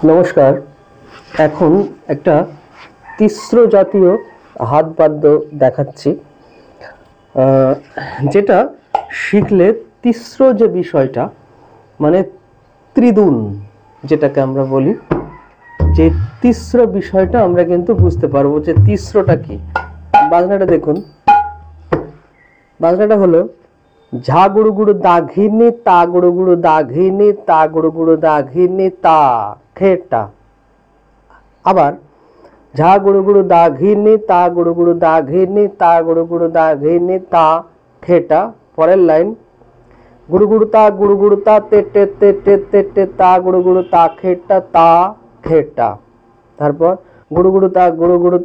নমস্কার। এখন একটা তিস্র জাতীয় হাতবাদ্য দেখাচ্ছি, যেটা শিখলে তিস্র যে বিষয়টা মানে ত্রিদুন যেটাকে আমরা বলি, যে তিস্র বিষয়টা আমরা কিন্তু বুঝতে পারবো যে তিস্রটা কি। বাজনাটা দেখুন, বাজনাটা হলো ঝা গুড়ু গুড়ু দা ঘিনি তা গুড়ু গুড়ু দা ঘিনি তা গুড়ু গুড়ু দা ঘিনি তা খেটা। আবার ঝা গুড়ু গুড়ু দা ঘিনি তা গুড়ু গুড়ু দা ঘিনি তা গুড়ু গুড়ু দা ঘিনি তা খেটা। পরের লাইন গুড়ু গুড়ু তা তে টে তে টে তে টে তা গুড়ু গুড়ু তা খেটা। তারপর গুড়ু গুড়ু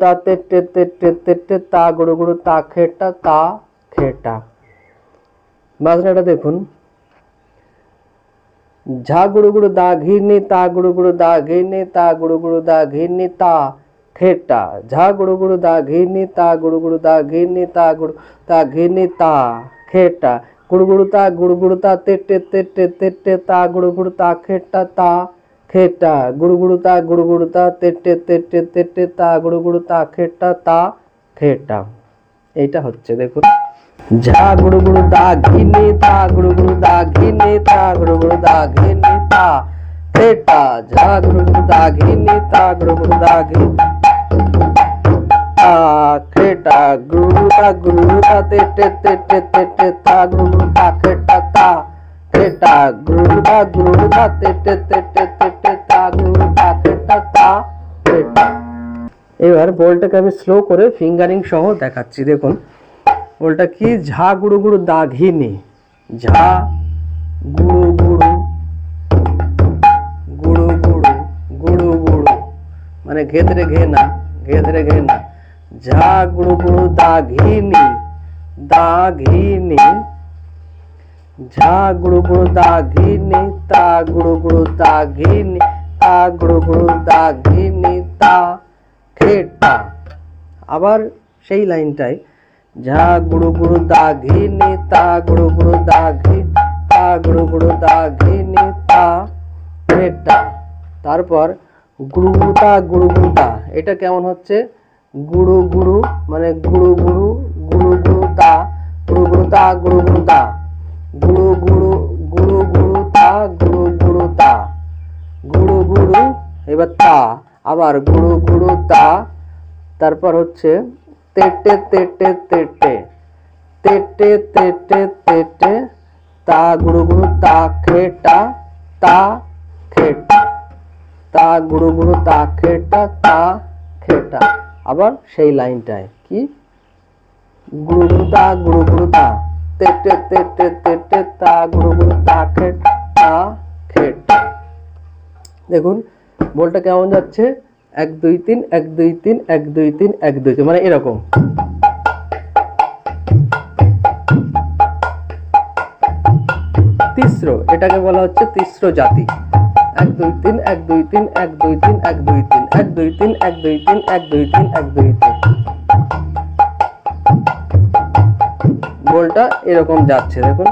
তা তে টে তে টে তে টে তা গুড়ু গুড়ু তা খেটা। বাজনাটা দেখুন, ঝা গুড়ু গুড়ু দা ঘিনি তা গুড়ু গুড়ু দা ঘিনি তা গুড়ু গুড়ু দা ঘিনি তা খেটা। ঝা গুড়ু গুড়ু দা ঘিনি তা গুড়ু গুড়ু দা ঘিনি তা গুড়ু তা ঘিনি তা খেটা। গুড়ু গুড়ু তা তে টে তে টে তে টে তা গুড়ু গুড়ু তা খেটা। গুড়ু গুড়ু তা তে টে তে টে তে টে তা গুড়ু গুড়ু তা খেটা। এইটা হচ্ছে দেখুন, ঝা গুড়ু গুড়ু দা ঘিনি তা গুড়ু গুড়ু দা ঘিনি তা গুড়ু গুড়ু দা ঘিনি তা খেটা। ঝা গুড়ু গুড়ু দা ঘিনি তা গুড়ু গুড়ু দা ঘিনি তা খেটা। গুড়ু তা তে টে তে টে তে টে তা গুড়ু গুড়ু তা খেটা। গুড়ু তা তে টে তে টে তে টে তা গুড়ু গুড়ু তা খেটা। এবার বলটাকে আমি স্লো করে ফিঙ্গারিং সহ দেখাচ্ছি। দেখুন বলটা কি, ঝা গুড়ু গুড়ু দা ঘিনি, ঝা গুড়ু গুড়ু গুড়ু গুড়ু গুড়ু গুড়ু মানে ঘেদরে ঘেনা, ঘেদরে ঘেনা। ঝা গুড়ু গুড়ু দা ঘিনি ঝা গুড়ু গুড়ু দা ঘিনি তা গুড়ু গুড়ু দা ঘিনি তা গুড়ু গুড়ু দা ঘিনি তা খেটা। আবার সেই লাইনটাই, ঝা গুড়ু গুড়ু দা ঘিনি তা গুড়ু গুড়ু দা ঘিনি তা গুড়ু গুড়ু দা ঘিনি তা খেটা। তারপর গুড়ু গুড়ু তা, এটা কেমন হচ্ছে, গুড়ু গুড়ু মানে গুড়ু গুড়ু গুড়ু গুড়ু তা গুড়ু গুড়ু তা গুড়ু গুড়ু তা গুড়ু গুড়ু তা গুড়ু গুড়ু তা গুড়ু গুড়ু। এবার তা, আবার গুড়ু গুড়ু তা। তারপর হচ্ছে তেটে তেটে তেটে তেটে তেটে তেটে তা গুড়ু গুড়ু তা খেটা তা খেটা। তা গুড়ু গুড়ু তা খেটা তা খেটা। আবার সেই লাইনটায় কি, গুড়ু গুড়ু তা তেটে তেটে তেটে তা গুড়ু গুড়ু তা খেটা। দেখুন বলটা কেমন যাচ্ছে, 1 2 3 1 2 3 1 2 3 1 2 3 মানে এরকম। তিস্র, এটাকে বলা হচ্ছে তিস্র জাতি। 1 2 3 1 2 3 1 2 3 1 2 3 1 2 3 1 2 3 1 2 3 1 2 3। বলটা এরকম যাচ্ছে দেখুন,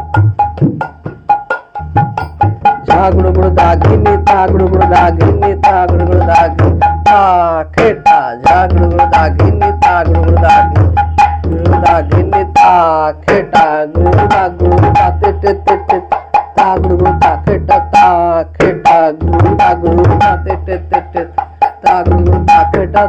ঝা গুড়ু গুড়ু দা ঘিনি তা গুড়ু গুড়ু দা ঘিনি তা গুড়ু গুড়ু দা ঘিনি তা খেটা। ঝা গুড়ু গুড়ু দা ঘিনি তা গুড়ু গুড়ু দা ঘিনি তা খেটা। গুড়ু তা তে টে তে টে তা গুড়ু গুড়ু তা খেটা। গুড়ু তা তে টে তে টে তা গুড়ু গুড়ু তা